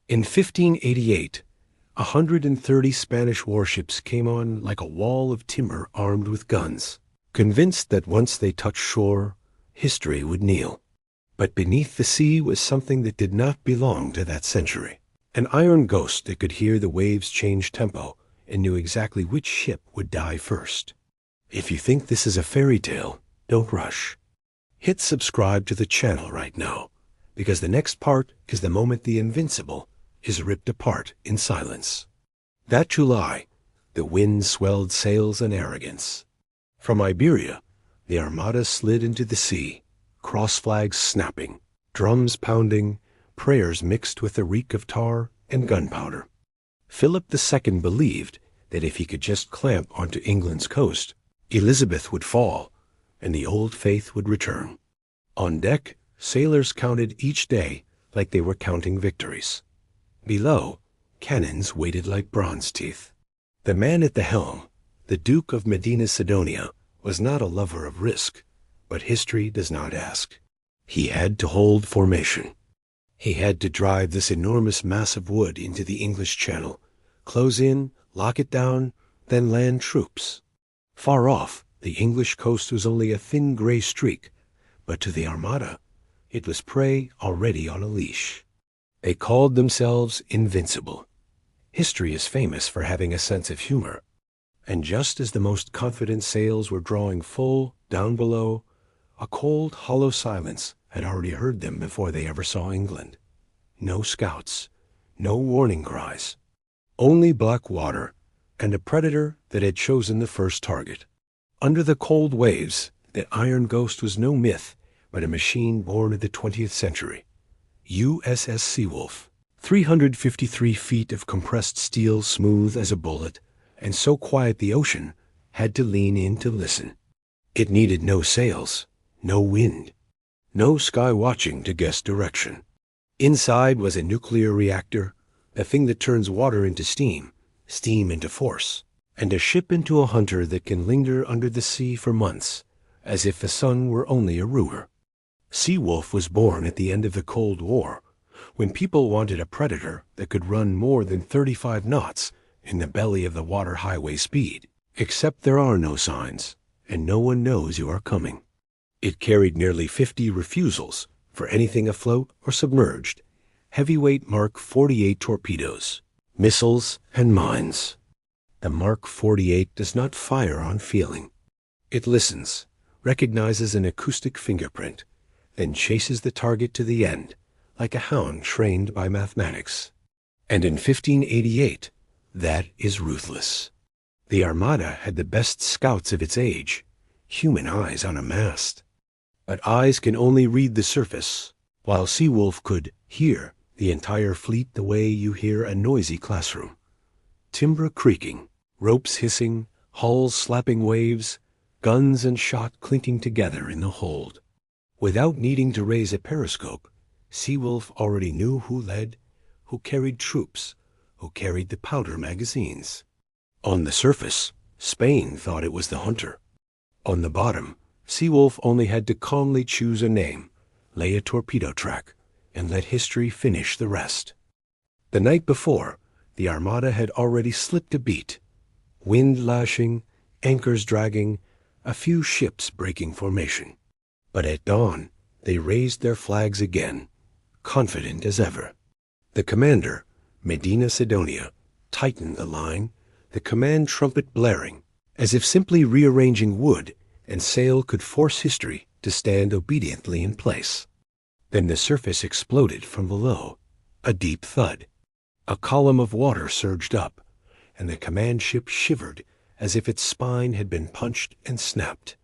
In 1588, 130 Spanish warships came on like a wall of timber armed with guns, convinced that once they touched shore, history would kneel. But beneath the sea was something that did not belong to that century. An iron ghost that could hear the waves change tempo and knew exactly which ship would die first. If you think this is a fairy tale, don't rush. Hit subscribe to the channel right now, because the next part is the moment the Invincible is ripped apart in silence. That July, the wind swelled sails and arrogance. From Iberia, the Armada slid into the sea, cross flags snapping, drums pounding, prayers mixed with the reek of tar and gunpowder. Philip II believed that if he could just clamp onto England's coast, Elizabeth would fall, and the old faith would return. On deck, sailors counted each day like they were counting victories. Below, cannons waited like bronze teeth. The man at the helm, the Duke of Medina Sidonia, was not a lover of risk, but history does not ask. He had to hold formation. He had to drive this enormous mass of wood into the English Channel, close in, lock it down, then land troops. Far off, the English coast was only a thin gray streak, but to the Armada, it was prey already on a leash. They called themselves Invincible. History is famous for having a sense of humor. And just as the most confident sails were drawing full down below, a cold, hollow silence had already heard them before they ever saw England. No scouts, no warning cries, only black water and a predator that had chosen the first target. Under the cold waves, the Iron Ghost was no myth, but a machine born of the 20th century. USS Seawolf, 353 feet of compressed steel smooth as a bullet, and so quiet the ocean had to lean in to listen. It needed no sails, no wind, no sky watching to guess direction. Inside was a nuclear reactor, the thing that turns water into steam, steam into force, and a ship into a hunter that can linger under the sea for months, as if the sun were only a rooer. Seawolf was born at the end of the Cold War, when people wanted a predator that could run more than 35 knots in the belly of the water highway speed, except there are no signs, and no one knows you are coming. It carried nearly 50 refusals for anything afloat or submerged, heavyweight Mark 48 torpedoes, missiles, and mines. The Mark 48 does not fire on feeling. It listens, recognizes an acoustic fingerprint, then chases the target to the end, like a hound trained by mathematics. And in 1588, that is ruthless. The Armada had the best scouts of its age, human eyes on a mast. But eyes can only read the surface, while Seawolf could hear the entire fleet the way you hear a noisy classroom. Timber creaking, ropes hissing, hulls slapping waves, guns and shot clinking together in the hold. Without needing to raise a periscope, Seawolf already knew who led, who carried troops, who carried the powder magazines. On the surface, Spain thought it was the hunter. On the bottom, Seawolf only had to calmly choose a name, lay a torpedo track, and let history finish the rest. The night before, the Armada had already slipped a beat. Wind lashing, anchors dragging, a few ships breaking formation. But at dawn, they raised their flags again, confident as ever. The commander, Medina Sidonia, tightened the line, the command trumpet blaring, as if simply rearranging wood and sail could force history to stand obediently in place. Then the surface exploded from below, a deep thud. A column of water surged up, and the command ship shivered as if its spine had been punched and snapped.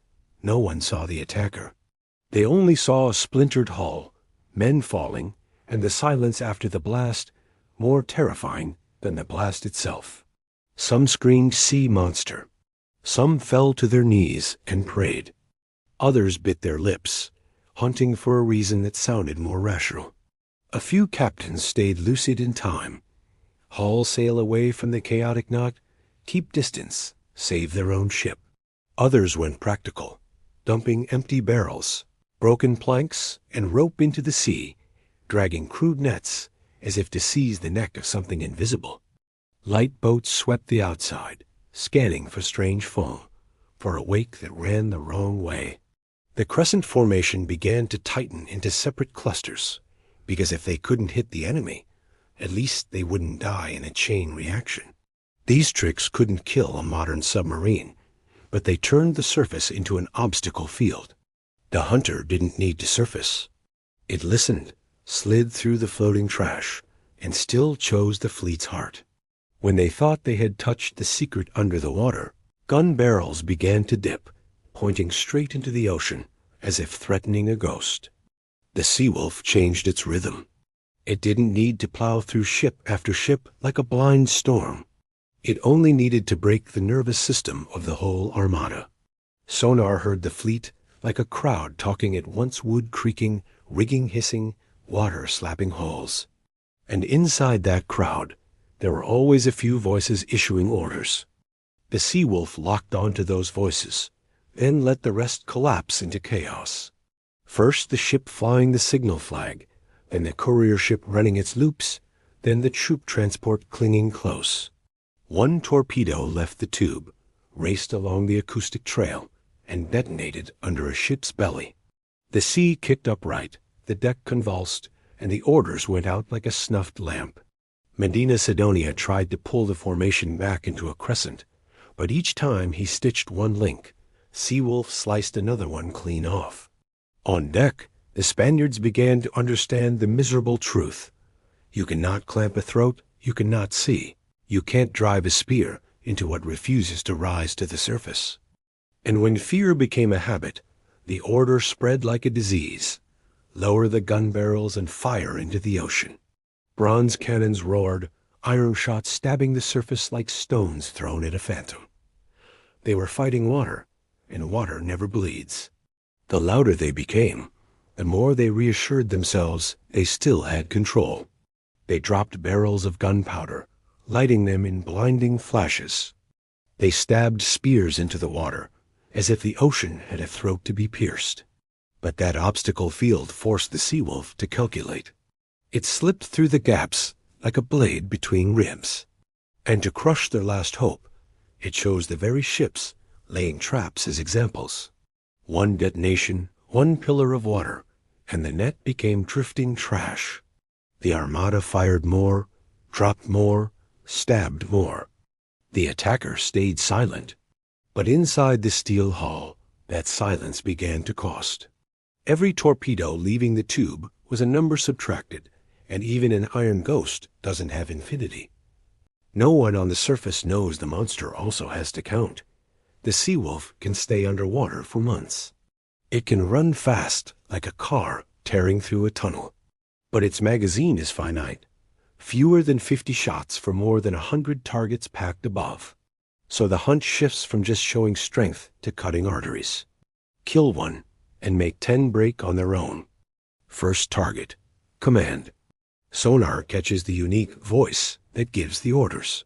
No one saw the attacker. They only saw a splintered hull, men falling, and the silence after the blast, more terrifying than the blast itself. Some screamed sea monster. Some fell to their knees and prayed. Others bit their lips, hunting for a reason that sounded more rational. A few captains stayed lucid in time. Haul sail away from the chaotic knot, keep distance, save their own ship. Others went practical, dumping empty barrels, broken planks, and rope into the sea, dragging crude nets as if to seize the neck of something invisible. Light boats swept the outside, scanning for strange foam, for a wake that ran the wrong way. The crescent formation began to tighten into separate clusters, because if they couldn't hit the enemy, at least they wouldn't die in a chain reaction. These tricks couldn't kill a modern submarine, but they turned the surface into an obstacle field. The hunter didn't need to surface. It listened, slid through the floating trash, and still chose the fleet's heart. When they thought they had touched the secret under the water, gun barrels began to dip, pointing straight into the ocean, as if threatening a ghost. The Seawolf changed its rhythm. It didn't need to plow through ship after ship like a blind storm. It only needed to break the nervous system of the whole armada. Sonar heard the fleet like a crowd talking at once, wood creaking, rigging hissing, water slapping hulls. And inside that crowd, there were always a few voices issuing orders. The Seawolf locked onto those voices, then let the rest collapse into chaos. First the ship flying the signal flag, then the courier ship running its loops, then the troop transport clinging close. One torpedo left the tube, raced along the acoustic trail, and detonated under a ship's belly. The sea kicked upright, the deck convulsed, and the orders went out like a snuffed lamp. Medina Sidonia tried to pull the formation back into a crescent, but each time he stitched one link, Seawolf sliced another one clean off. On deck, the Spaniards began to understand the miserable truth. You cannot clamp a throat you cannot see. You can't drive a spear into what refuses to rise to the surface. And when fear became a habit, the order spread like a disease. Lower the gun barrels and fire into the ocean. Bronze cannons roared, iron shots stabbing the surface like stones thrown at a phantom. They were fighting water, and water never bleeds. The louder they became, the more they reassured themselves they still had control. They dropped barrels of gunpowder, lighting them in blinding flashes. They stabbed spears into the water, as if the ocean had a throat to be pierced. But that obstacle field forced the Seawolf to calculate. It slipped through the gaps like a blade between ribs. And to crush their last hope, it chose the very ships laying traps as examples. One detonation, one pillar of water, and the net became drifting trash. The Armada fired more, dropped more, stabbed more. The attacker stayed silent. But inside the steel hull, that silence began to cost. Every torpedo leaving the tube was a number subtracted, and even an iron ghost doesn't have infinity. No one on the surface knows the monster also has to count. The Seawolf can stay underwater for months. It can run fast like a car tearing through a tunnel. But its magazine is finite, fewer than 50 shots for more than 100 targets packed above. So the hunt shifts from just showing strength to cutting arteries. Kill one and make 10 break on their own. First target, command. Sonar catches the unique voice that gives the orders.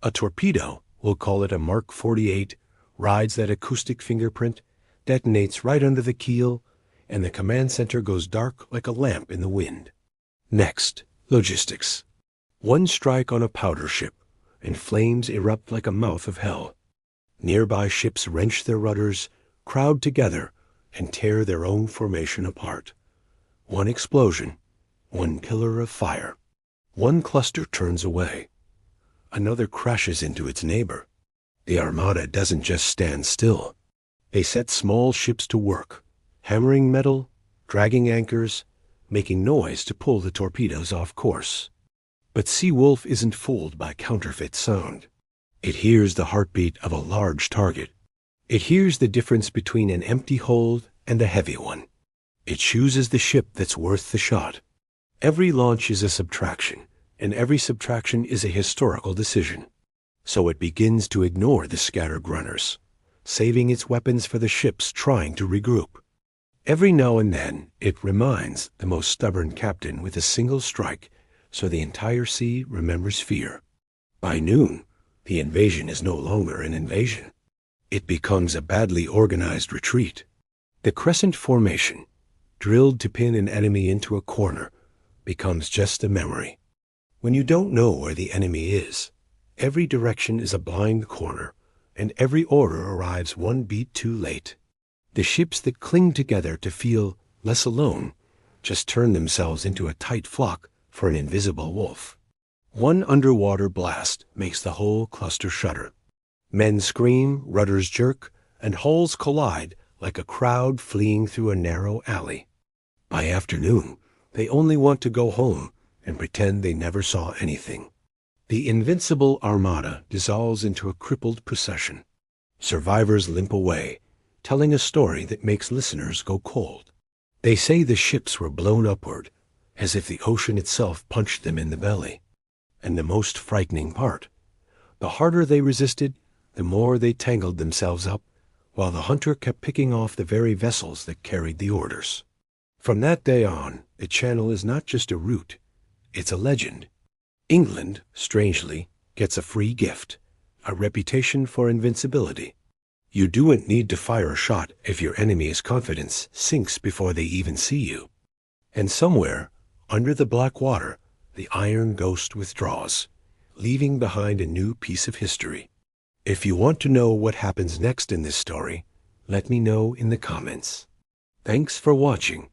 A torpedo, we'll call it a Mark 48, rides that acoustic fingerprint, detonates right under the keel, and the command center goes dark like a lamp in the wind. Next, logistics. One strike on a powder ship, and flames erupt like a mouth of hell. Nearby ships wrench their rudders, crowd together, and tear their own formation apart. One explosion, one pillar of fire. One cluster turns away. Another crashes into its neighbor. The Armada doesn't just stand still. They set small ships to work, hammering metal, dragging anchors, making noise to pull the torpedoes off course. But Seawolf isn't fooled by counterfeit sound. It hears the heartbeat of a large target. It hears the difference between an empty hold and a heavy one. It chooses the ship that's worth the shot. Every launch is a subtraction, and every subtraction is a historical decision. So it begins to ignore the scattered runners, saving its weapons for the ships trying to regroup. Every now and then, it reminds the most stubborn captain with a single strike, so the entire sea remembers fear. By noon, the invasion is no longer an invasion. It becomes a badly organized retreat. The crescent formation, drilled to pin an enemy into a corner, becomes just a memory. When you don't know where the enemy is, every direction is a blind corner, and every order arrives one beat too late. The ships that cling together to feel less alone just turn themselves into a tight flock for an invisible wolf. One underwater blast makes the whole cluster shudder. Men scream, rudders jerk, and hulls collide like a crowd fleeing through a narrow alley. By afternoon, they only want to go home and pretend they never saw anything. The invincible armada dissolves into a crippled procession. Survivors limp away, telling a story that makes listeners go cold. They say the ships were blown upward, as if the ocean itself punched them in the belly. And the most frightening part, the harder they resisted, the more they tangled themselves up, while the hunter kept picking off the very vessels that carried the orders. From that day on, the Channel is not just a route, it's a legend. England, strangely, gets a free gift, a reputation for invincibility. You don't need to fire a shot if your enemy's confidence sinks before they even see you. And somewhere, under the black water, the Iron Ghost withdraws, leaving behind a new piece of history. If you want to know what happens next in this story, let me know in the comments. Thanks for watching.